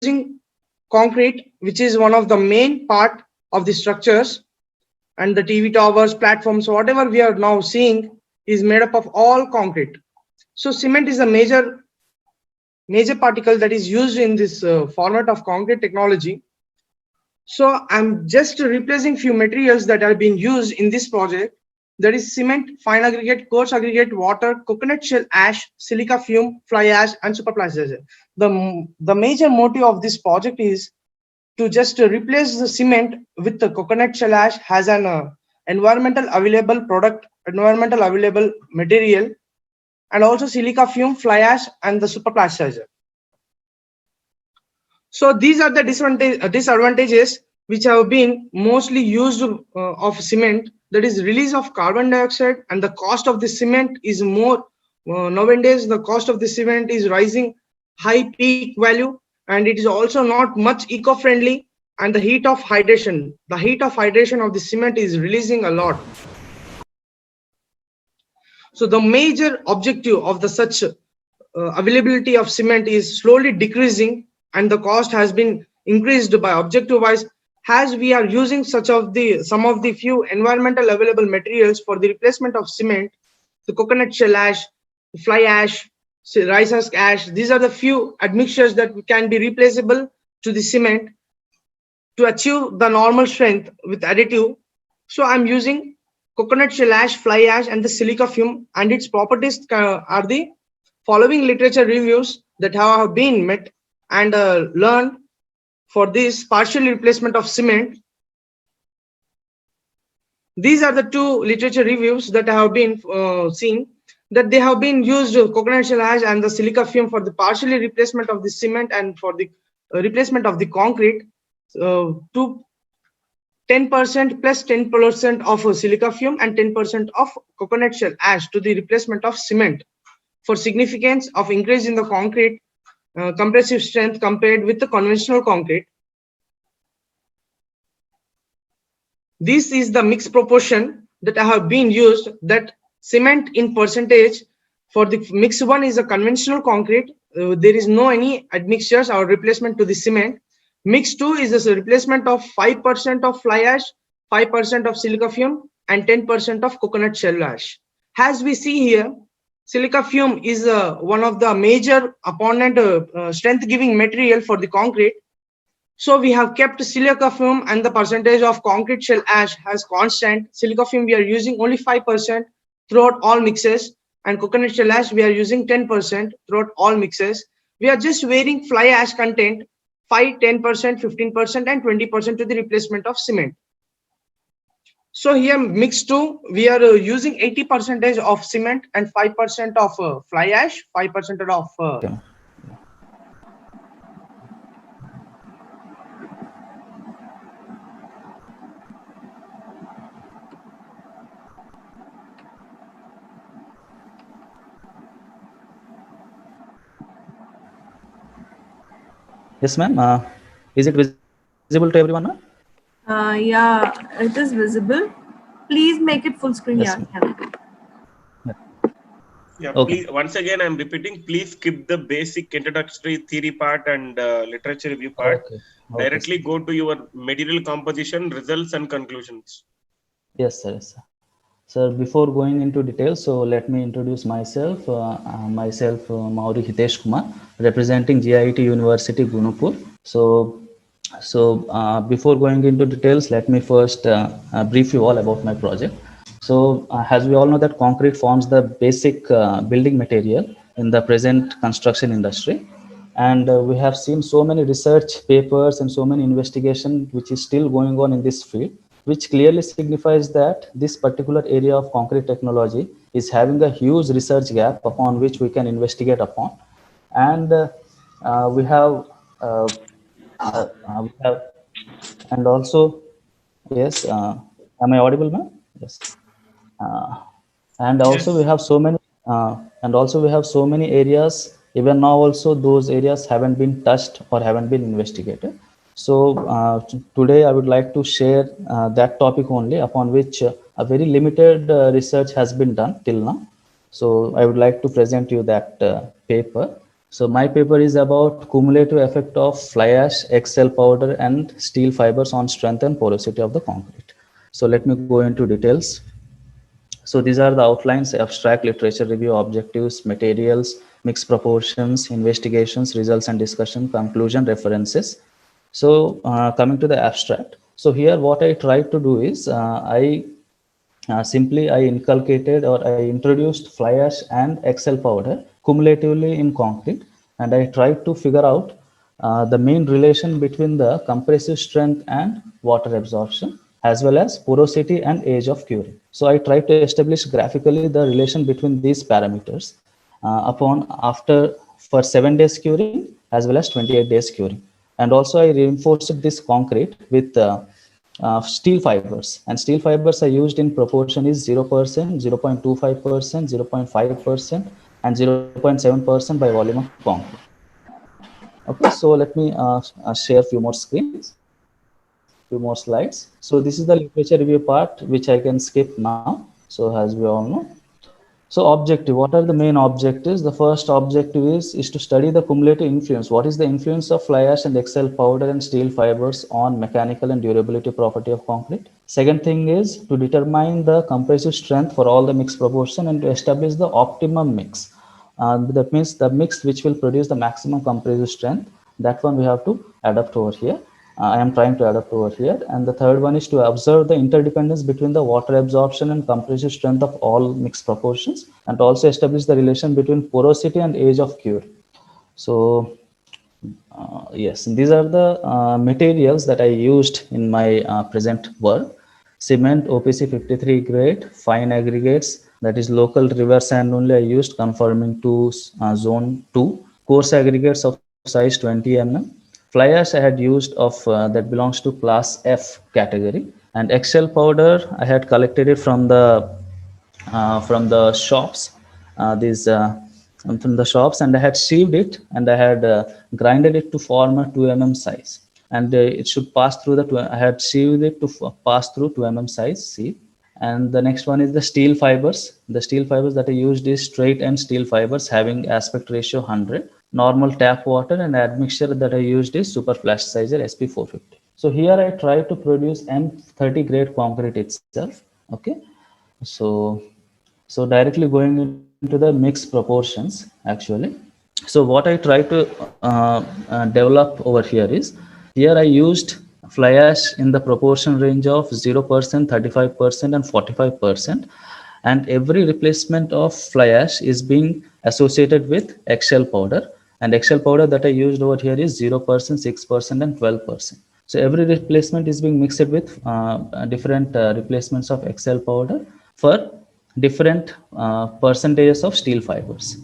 using concrete, which is one of the main part of the structures, and the TV towers, platforms, whatever we are now seeing is made up of all concrete. So cement is a major particle that is used in this format of concrete technology. So I'm just replacing few materials that are being used in this project. That is cement, fine aggregate, coarse aggregate, water, coconut shell ash, silica fume, fly ash, and superplastic. The major motive of this project is to just replace the cement with the coconut shell ash as an environmental available product, environmental available material, and also silica fume, fly ash, and the superplasticizer. So these are the disadvantages which have been mostly used of cement. That is release of carbon dioxide, and the cost of the cement is more. Nowadays, the cost of the cement is rising high peak value, and it is also not much eco-friendly. And the heat of hydration of the cement is releasing a lot. So the major objective of the such availability of cement is slowly decreasing, and the cost has been increased by objective wise, as we are using some of the few environmental available materials for the replacement of cement, the coconut shell ash, the fly ash, rice husk ash. These are the few admixtures that can be replaceable to the cement to achieve the normal strength with additive. So I'm using coconut shell ash, fly ash, and the silica fume, and its properties are the following literature reviews that have been met and learned for this partial replacement of cement. These are the two literature reviews that have been seen, that they have been used coconut shell ash and the silica fume for the partially replacement of the cement and for the replacement of the concrete to 10% plus 10% of silica fume and 10% of coconut shell ash to the replacement of cement for significance of increase in the concrete compressive strength compared with the conventional concrete. This is the mixed proportion that I have been used, that cement in percentage for the mix one is a conventional concrete. There is no any admixtures or replacement to the cement. Mix two is a replacement of 5% of fly ash, 5% of silica fume, and 10% of coconut shell ash. As we see here, silica fume is one of the major opponent strength giving material for the concrete. So we have kept silica fume and the percentage of concrete shell ash as constant. Silica fume we are using only 5% throughout all mixes, and coconut shell ash we are using 10% throughout all mixes. We are just varying fly ash content 5, 10%, 15%, and 20% to the replacement of cement. So here mix two, we are using 80% of cement and 5% of fly ash, 5% of Yes, ma'am. Is it visible to everyone now? Yeah, it is visible. Please make it full screen. Yes, yeah, okay. Please, once again, I'm repeating, please skip the basic introductory theory part and literature review part. Okay. Directly go to your material composition, results, and conclusions. Yes, sir. Yes, sir. Sir, before going into details, so let me introduce myself. Mauri Hitesh Kumar, representing GIT University, Gunupur. So before going into details, let me first brief you all about my project. So as we all know that concrete forms the basic building material in the present construction industry. And we have seen so many research papers and so many investigation which is still going on in this field, which clearly signifies that this particular area of concrete technology is having a huge research gap upon which we can investigate upon. And we have and also, yes, am I audible, ma'am? Yes. And also we have so many areas, even now also those areas haven't been touched or haven't been investigated. So today I would like to share that topic only, upon which a very limited research has been done till now. So I would like to present you that paper. So my paper is about cumulative effect of fly ash, XL powder, and steel fibers on strength and porosity of the concrete. So let me go into details. So these are the outlines: abstract, literature review, objectives, materials, mixed proportions, investigations, results and discussion, conclusion, references. So coming to the abstract. So here what I tried to do is simply I inculcated or I introduced fly ash and XL powder cumulatively in concrete, and I tried to figure out the main relation between the compressive strength and water absorption, as well as porosity and age of curing. So I tried to establish graphically the relation between these parameters upon after for 7 days curing as well as 28 days curing. And also I reinforced this concrete with steel fibers, and steel fibers are used in proportion is 0%, 0.25%, 0.5%, and 0.7% by volume of concrete. Okay, so let me share few more screens, few more slides. So this is the literature review part, which I can skip now. So as we all know. So objective, what are the main objectives? The first objective is to study the cumulative influence. What is the influence of fly ash and XL powder and steel fibers on mechanical and durability property of concrete? Second thing is to determine the compressive strength for all the mix proportion and to establish the optimum mix. That means the mix which will produce the maximum compressive strength. That one we have to adapt over here. I am trying to adapt over here. And the third one is to observe the interdependence between the water absorption and compressive strength of all mixed proportions, and also establish the relation between porosity and age of cure. So yes, these are the materials that I used in my present work. Cement, OPC 53 grade, fine aggregates, that is local river sand only I used, conforming to zone 2. Coarse aggregates of size 20 mm. Fly ash I had used of that belongs to class F category, and XL powder I had collected it from the shops. These from the shops, and I had sieved it, and I had grinded it to form a 2 mm size, and it should pass through I had sieved it to pass through 2 mm size sieve. And the next one is the steel fibers. The steel fibers that I used is straight end steel fibers having aspect ratio 100, normal tap water, and admixture that I used is super plasticizer SP450. So here I try to produce M30 grade concrete itself. Okay, so directly going into the mixed proportions actually. So what I try to develop over here is, here I used fly ash in the proportion range of 0%, 35%, and 45%. And every replacement of fly ash is being associated with XL powder. And XL powder that I used over here is 0%, 6%, and 12%. So every replacement is being mixed with different replacements of XL powder for different percentages of steel fibers.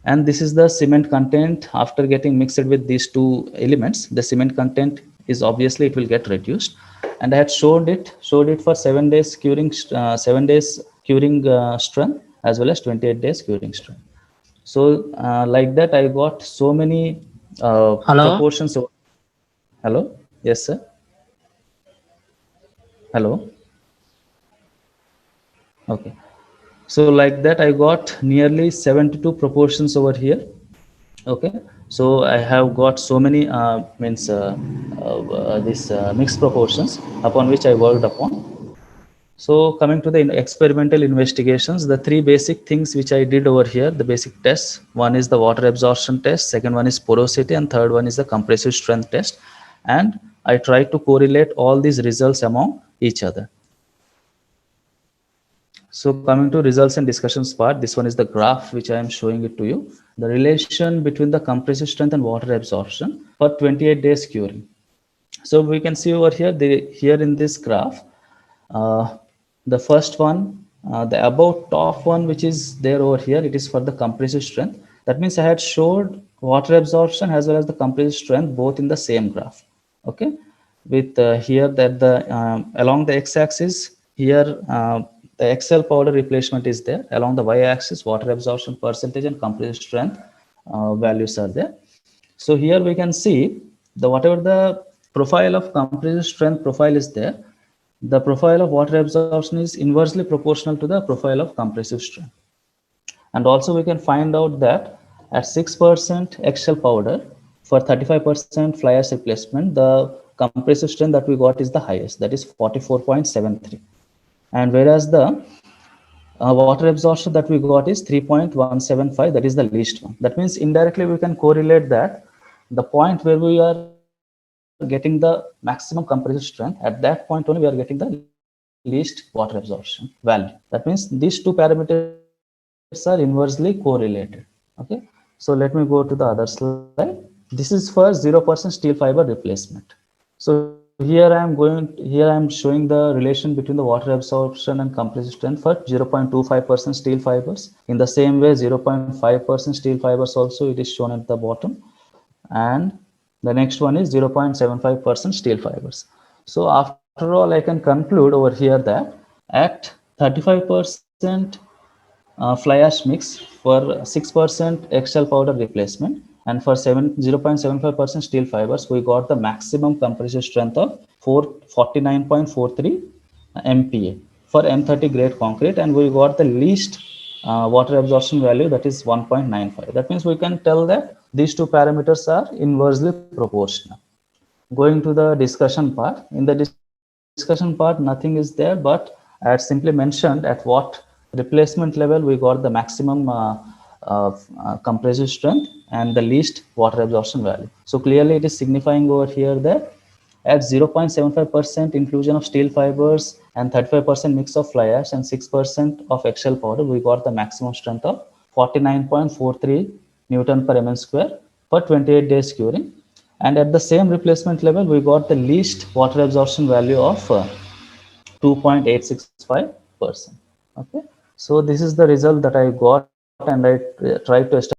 And this is the cement content after getting mixed with these two elements. The cement content is obviously it will get reduced, and I had showed it for 7 days curing, 7 days curing strength as well as 28 days curing strength. So like that I got so many proportions. Hello, yes sir. Hello. Okay. So like that I got nearly 72 proportions over here. Okay, so I have got so many mixed proportions upon which I worked upon. So coming to the experimental investigations, the three basic things which I did over here, the basic tests: one is the water absorption test, second one is porosity, and third one is the compressive strength test. And I tried to correlate all these results among each other. So coming to results and discussions part, this one is the graph which I am showing it to you. The relation between the compressive strength and water absorption for 28 days curing. So we can see over here, here in this graph, the first one, the above top one, which is there over here, it is for the compressive strength. That means I had showed water absorption as well as the compressive strength both in the same graph. Okay, with here that the along the x-axis here the XL powder replacement is there, along the y-axis water absorption percentage and compressive strength values are there. So here we can see the whatever the profile of compressive strength profile is there, the profile of water absorption is inversely proportional to the profile of compressive strength. And also we can find out that at 6% eggshell powder for 35% fly ash replacement, the compressive strength that we got is the highest, that is 44.73. And whereas the water absorption that we got is 3.175, that is the least one. That means indirectly we can correlate that the point where we are getting the maximum compressive strength, at that point only we are getting the least water absorption value. That means these two parameters are inversely correlated. Okay, so let me go to the other slide. This is for 0% steel fiber replacement. So here I am showing the relation between the water absorption and compressive strength for 0.25% steel fibers. In the same way, 0.5% steel fibers also it is shown at the bottom, and the next one is 0.75% steel fibers. So after all, I can conclude over here that at 35% fly ash mix for 6% eggshell powder replacement, and for 0.75% steel fibers, we got the maximum compressive strength of 49.43 MPa for M30 grade concrete, and we got the least water absorption value, that is 1.95. That means we can tell that these two parameters are inversely proportional. Going to the discussion part, in the discussion part nothing is there, but I had simply mentioned at what replacement level we got the maximum compressive strength and the least water absorption value. So clearly it is signifying over here that at 0.75% inclusion of steel fibers and 35% mix of fly ash and 6% of eggshell powder, we got the maximum strength of 49.43 Newton per mm square for 28 days curing. And at the same replacement level, we got the least water absorption value of 2.865%. Okay, so this is the result that I got, and I tried to establish